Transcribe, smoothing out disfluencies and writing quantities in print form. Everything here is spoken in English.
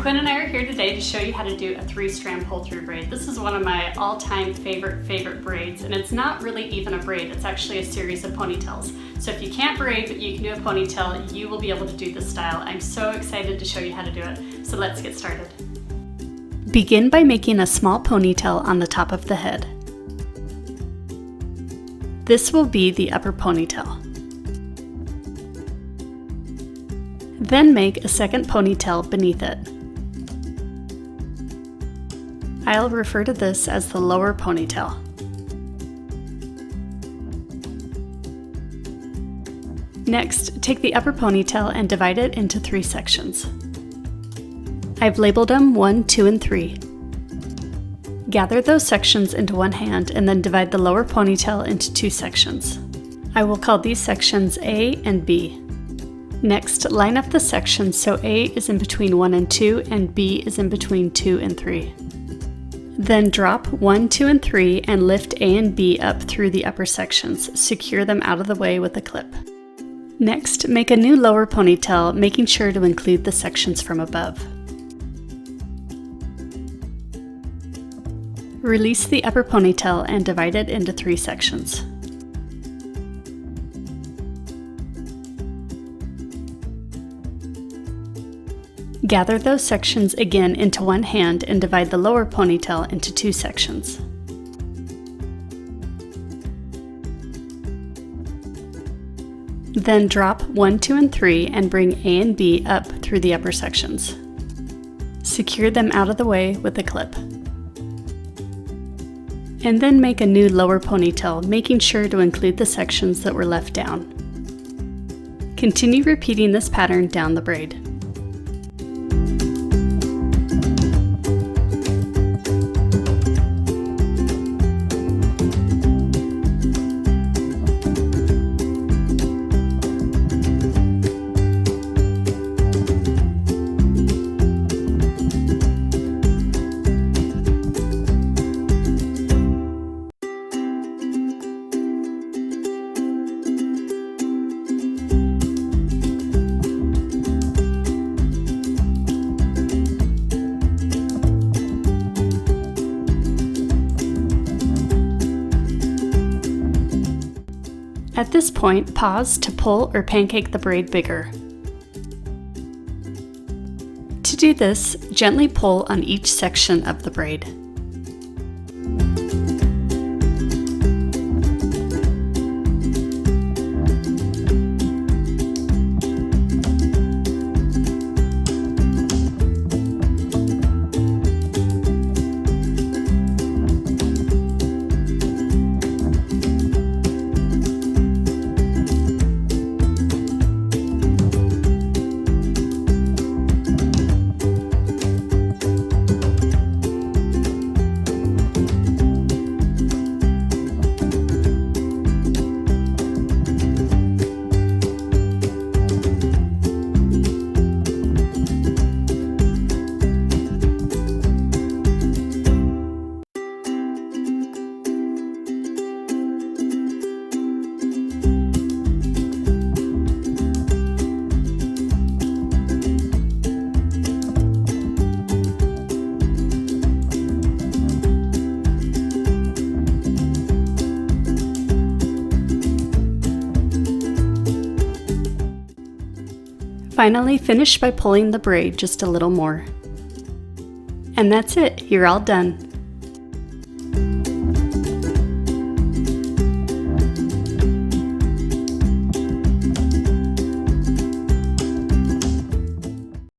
Quinn and I are here today to show you how to do a 3-strand pull-through braid. This is one of my all-time favorite braids, and it's not really even a braid, it's actually a series of ponytails. So if you can't braid but you can do a ponytail, you will be able to do this style. I'm so excited to show you how to do it, so let's get started. Begin by making a small ponytail on the top of the head. This will be the upper ponytail. Then make a second ponytail beneath it. I'll refer to this as the lower ponytail. Next, take the upper ponytail and divide it into 3 sections. I've labeled them 1, 2, and 3. Gather those sections into one hand and then divide the lower ponytail into 2 sections. I will call these sections A and B. Next, line up the sections so A is in between 1 and 2 and B is in between 2 and 3. Then drop 1, 2, and 3 and lift A and B up through the upper sections. Secure them out of the way with a clip. Next, make a new lower ponytail, making sure to include the sections from above. Release the upper ponytail and divide it into 3 sections. Gather those sections again into one hand and divide the lower ponytail into 2 sections. Then drop 1, 2, and 3 and bring A and B up through the upper sections. Secure them out of the way with a clip. And then make a new lower ponytail, making sure to include the sections that were left down. Continue repeating this pattern down the braid. At this point, pause to pull or pancake the braid bigger. To do this, gently pull on each section of the braid. Finally, finish by pulling the braid just a little more. And that's it, you're all done.